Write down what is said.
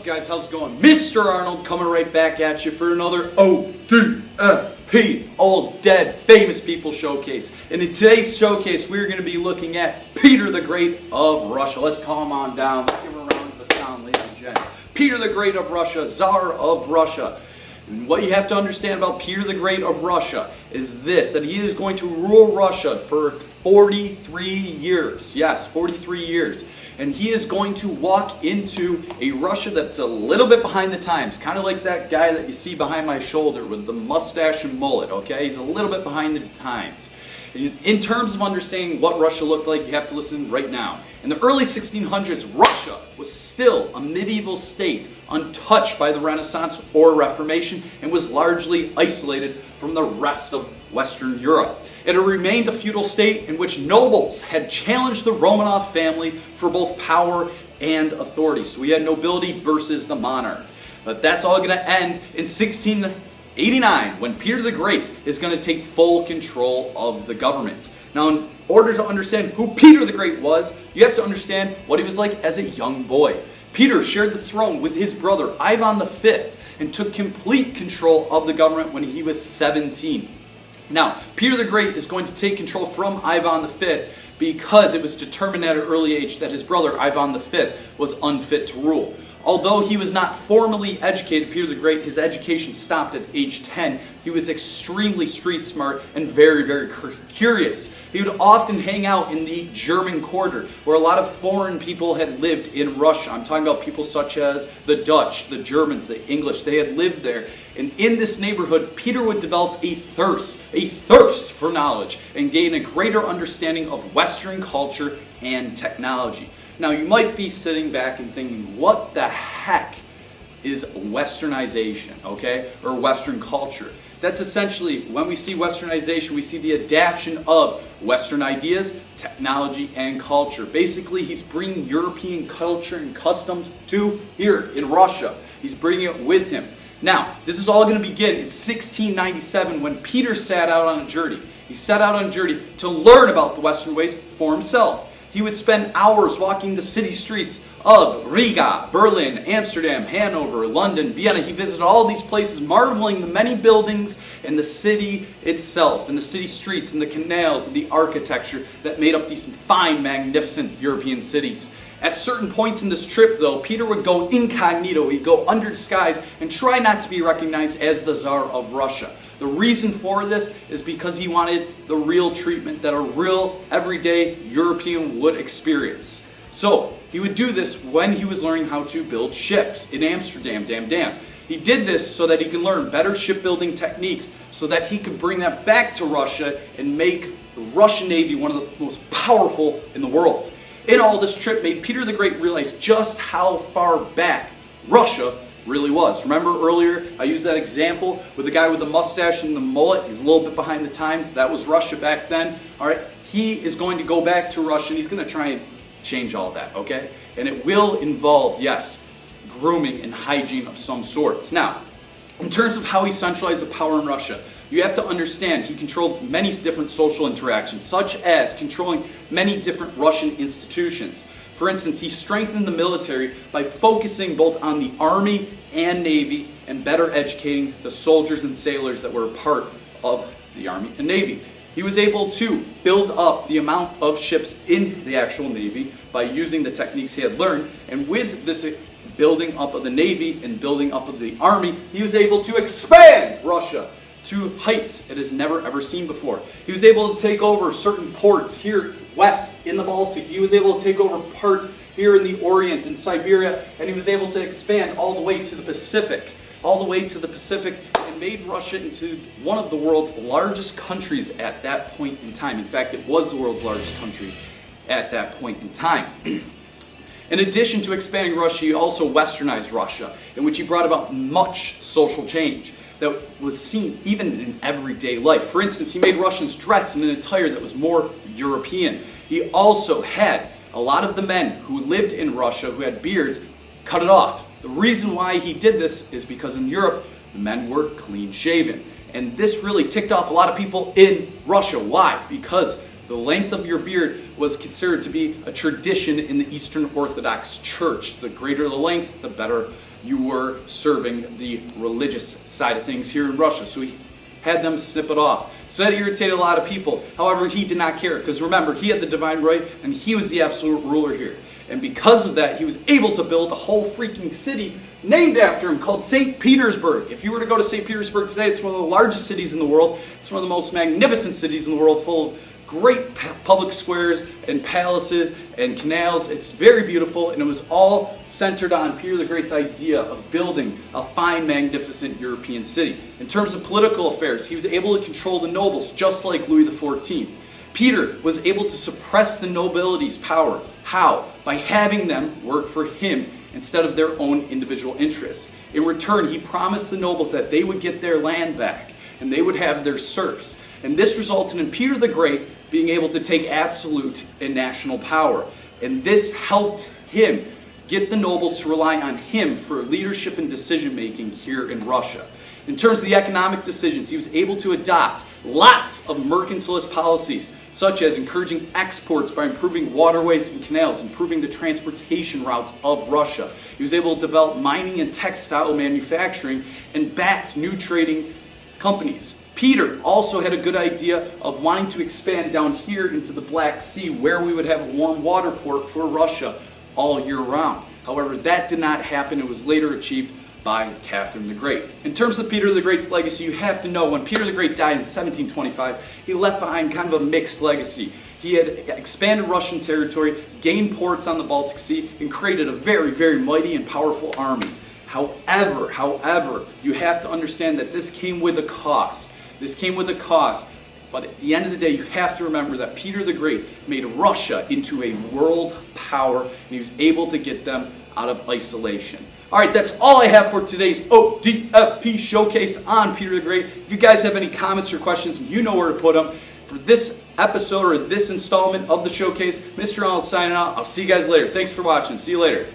guys? How's it going? Mr. Arnold coming right back at you for another ODFP, Old Dead Famous People Showcase. And in today's showcase, we're going to be looking at Peter the Great of Russia. Let's calm on down. Let's give him a round of sound, ladies and gents. Peter the Great of Russia, Tsar of Russia. And what you have to understand about Peter the Great of Russia is this, that he is going to rule Russia for 43 years. Yes, 43 years. And he is going to walk into a Russia that's a little bit behind the times. Kind of like that guy that you see behind my shoulder with the mustache and mullet, okay? He's a little bit behind the times. In terms of understanding what Russia looked like, you have to listen right now. In the early 1600s, Russia was still a medieval state, untouched by the Renaissance or Reformation, and was largely isolated from the rest of Western Europe. It had remained a feudal state in which nobles had challenged the Romanov family for both power and authority. So we had nobility versus the monarch. But that's all going to end in 1689, when Peter the Great is going to take full control of the government. Now, in order to understand who Peter the Great was, you have to understand what he was like as a young boy. Peter shared the throne with his brother Ivan V and took complete control of the government when he was 17. Now, Peter the Great is going to take control from Ivan V because it was determined at an early age that his brother Ivan V was unfit to rule. Although he was not formally educated, Peter the Great, his education stopped at age 10. He was extremely street smart and very, very curious. He would often hang out in the German quarter, where a lot of foreign people had lived in Russia. I'm talking about people such as the Dutch, the Germans, the English. They had lived there. And in this neighborhood, Peter would develop a thirst for knowledge and gain a greater understanding of Western culture and technology. Now, you might be sitting back and thinking, what the heck is Westernization, okay? Or Western culture? That's essentially, when we see Westernization, we see the adaptation of Western ideas, technology, and culture. Basically, he's bringing European culture and customs to here in Russia. He's bringing it with him. Now, this is all going to begin in 1697 when Peter set out on a journey. He set out on a journey to learn about the Western ways for himself. He would spend hours walking the city streets of Riga, Berlin, Amsterdam, Hanover, London, Vienna. He visited all these places, marveling the many buildings and the city itself, and the city streets and the canals and the architecture that made up these fine, magnificent European cities. At certain points in this trip, though, Peter would go incognito. He'd go under disguise and try not to be recognized as the Tsar of Russia. The reason for this is because he wanted the real treatment that a real, everyday European would experience. So, he would do this when he was learning how to build ships in Amsterdam. He did this so that he could learn better shipbuilding techniques so that he could bring that back to Russia and make the Russian Navy one of the most powerful in the world. In all, this trip made Peter the Great realize just how far back Russia really was. Remember earlier I used that example with the guy with the mustache and the mullet? He's a little bit behind the times. That was Russia back then. All right, he is going to go back to Russia and he's going to try and change all that, okay? And it will involve, yes, grooming and hygiene of some sorts. Now, in terms of how he centralized the power in Russia, you have to understand he controls many different social interactions, such as controlling many different Russian institutions. For instance, he strengthened the military by focusing both on the army and navy and better educating the soldiers and sailors that were a part of the army and navy. He was able to build up the amount of ships in the actual navy by using the techniques he had learned, and with this building up of the navy and building up of the army, he was able to expand Russia to heights it has never ever seen before. He was able to take over certain ports here west in the Baltic. He was able to take over parts here in the Orient and Siberia, and he was able to expand all the way to the Pacific. And made Russia into one of the world's largest countries at that point in time. In fact, it was the world's largest country at that point in time. In addition to expanding Russia, he also westernized Russia, in which he brought about much social change that was seen even in everyday life. For instance, he made Russians dress in an attire that was more European. He also had a lot of the men who lived in Russia who had beards cut it off. The reason why he did this is because in Europe, the men were clean shaven. And this really ticked off a lot of people in Russia. Why? Because the length of your beard was considered to be a tradition in the Eastern Orthodox Church. The greater the length, the better you were serving the religious side of things here in Russia. So he had them snip it off. So that irritated a lot of people. However, he did not care, because remember, he had the divine right and he was the absolute ruler here. And because of that, he was able to build a whole freaking city named after him called St. Petersburg. If you were to go to St. Petersburg today, it's one of the largest cities in the world. It's one of the most magnificent cities in the world, full of great public squares and palaces and canals. It's very beautiful, and it was all centered on Peter the Great's idea of building a fine, magnificent European city. In terms of political affairs, he was able to control the nobles, just like Louis XIV. Peter was able to suppress the nobility's power. How? By having them work for him instead of their own individual interests. In return, he promised the nobles that they would get their land back and they would have their serfs. And this resulted in Peter the Great being able to take absolute and national power. And this helped him get the nobles to rely on him for leadership and decision making here in Russia. In terms of the economic decisions, he was able to adopt lots of mercantilist policies, such as encouraging exports by improving waterways and canals, improving the transportation routes of Russia. He was able to develop mining and textile manufacturing and backed new trading companies. Peter also had a good idea of wanting to expand down here into the Black Sea, where we would have a warm water port for Russia all year round. However, that did not happen. It was later achieved by Catherine the Great. In terms of Peter the Great's legacy, you have to know when Peter the Great died in 1725, he left behind kind of a mixed legacy. He had expanded Russian territory, gained ports on the Baltic Sea, and created a very, very mighty and powerful army. However, you have to understand that this came with a cost. But at the end of the day, you have to remember that Peter the Great made Russia into a world power, and he was able to get them out of isolation. All right, that's all I have for today's ODFP showcase on Peter the Great. If you guys have any comments or questions, you know where to put them. For this episode or this installment of the showcase, Mr. Arnold signing out. I'll see you guys later. Thanks for watching. See you later.